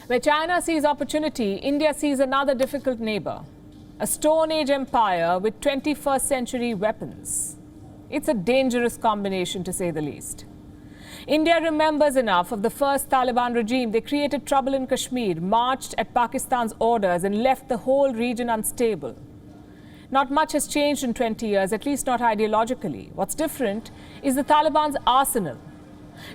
Where China sees opportunity, India sees another difficult neighbor. A Stone Age empire with 21st century weapons. It's a dangerous combination, to say the least. India remembers enough of the first Taliban regime. They created trouble in Kashmir, marched at Pakistan's orders and left the whole region unstable. Not much has changed in 20 years, at least not ideologically. What's different is the Taliban's arsenal.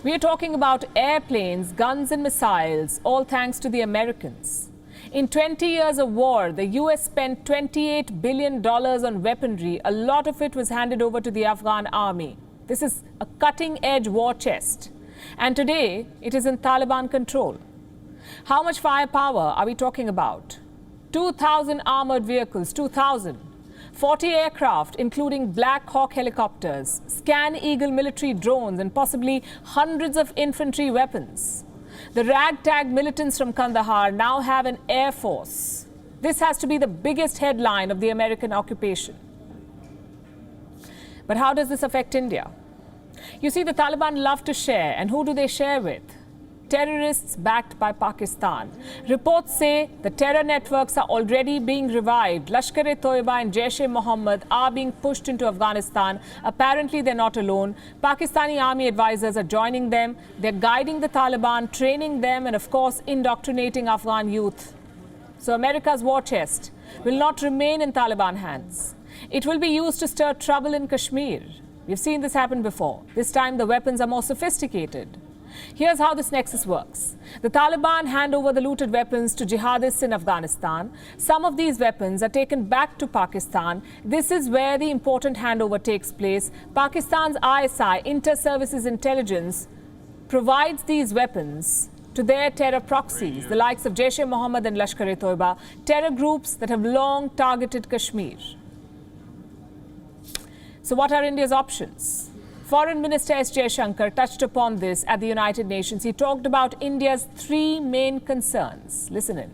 We are talking about airplanes, guns and missiles, all thanks to the Americans. In 20 years of war, the US spent $28 billion on weaponry. A lot of it was handed over to the Afghan army. This is a cutting-edge war chest. And today, it is in Taliban control. How much firepower are we talking about? 2,000 armored vehicles, 2,000. 40 aircraft, including Black Hawk helicopters, Scan Eagle military drones, and possibly hundreds of infantry weapons. The ragtag militants from Kandahar now have an air force. This has to be the biggest headline of the American occupation. But how does this affect India? You see, the Taliban love to share, and who do they share with? Terrorists backed by Pakistan. Reports say the terror networks are already being revived. Lashkar-e-Toiba and Jaish-e-Mohammed are being pushed into Afghanistan. Apparently, they're not alone. Pakistani army advisors are joining them. They're guiding the Taliban, training them, and of course, indoctrinating Afghan youth. So America's war chest will not remain in Taliban hands. It will be used to stir trouble in Kashmir. We've seen this happen before. This time, the weapons are more sophisticated. Here's how this nexus works. The Taliban hand over the looted weapons to jihadists in Afghanistan. Some of these weapons are taken back to Pakistan. This is where the important handover takes place. Pakistan's ISI, Inter-Services Intelligence, provides these weapons to their terror proxies, the likes of Jaish-e-Mohammed and Lashkar-e-Toiba, terror groups that have long targeted Kashmir. So what are India's options? Foreign Minister S. Jaishankar touched upon this at the United Nations. He talked about India's three main concerns. Listen in.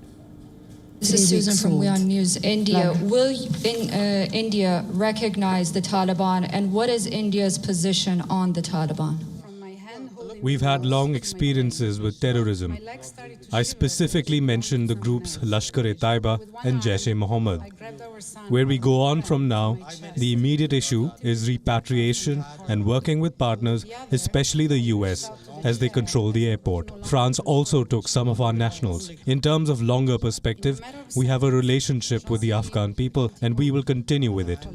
This is Susan from WION News. India. Will India recognize the Taliban, and what is India's position on the Taliban? We've had long experiences with terrorism. I specifically mentioned the groups Lashkar-e-Taiba and Jaish-e-Mohammed. Where we go on from now, the immediate issue is repatriation and working with partners, especially the US, as they control the airport. France also took some of our nationals. In terms of longer perspective, we have a relationship with the Afghan people, and we will continue with it.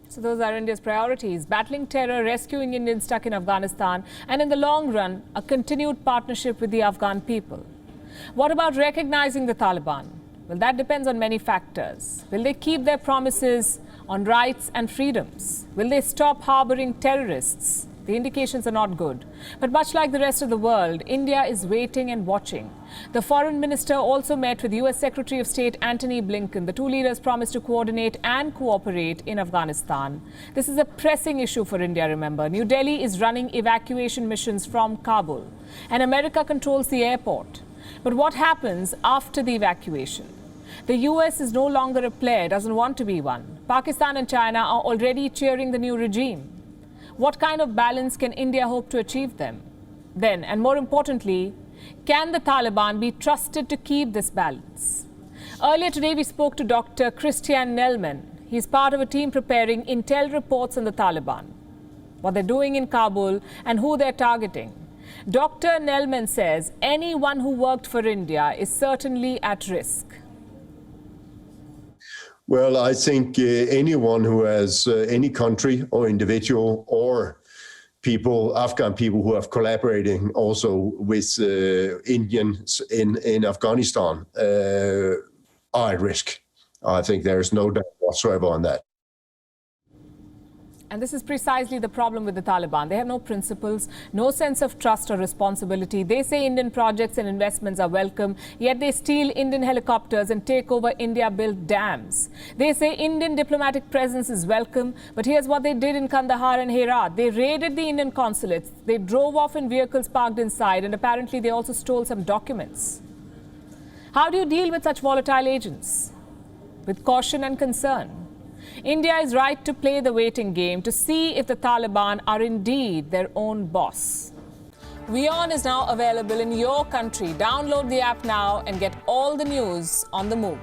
So those are India's priorities: battling terror, rescuing Indians stuck in Afghanistan, and in the long run, a continued partnership with the Afghan people. What about recognizing the Taliban? Well, that depends on many factors. Will they keep their promises on rights and freedoms? Will they stop harboring terrorists? The indications are not good. But much like the rest of the world, India is waiting and watching. The foreign minister also met with US Secretary of State Antony Blinken. The two leaders promised to coordinate and cooperate in Afghanistan. This is a pressing issue for India, remember. New Delhi is running evacuation missions from Kabul, and America controls the airport. But what happens after the evacuation? The US is no longer a player, doesn't want to be one. Pakistan and China are already cheering the new regime. What kind of balance can India hope to achieve then? And more importantly, can the Taliban be trusted to keep this balance? Earlier today, we spoke to Dr. Christian Nelman. He's part of a team preparing intel reports on the Taliban, what they're doing in Kabul, and who they're targeting. Dr. Nelman says anyone who worked for India is certainly at risk. Well, I think anyone who has any country or individual or people, Afghan people who have collaborating also with Indians in Afghanistan are at risk. I think there is no doubt whatsoever on that. And this is precisely the problem with the Taliban. They have no principles, no sense of trust or responsibility. They say Indian projects and investments are welcome, yet they steal Indian helicopters and take over India-built dams. They say Indian diplomatic presence is welcome, but here's what they did in Kandahar and Herat. They raided the Indian consulates. They drove off in vehicles parked inside, and apparently they also stole some documents. How do you deal with such volatile agents? With caution and concern. India is right to play the waiting game to see if the Taliban are indeed their own boss. WION is now available in your country. Download the app now and get all the news on the move.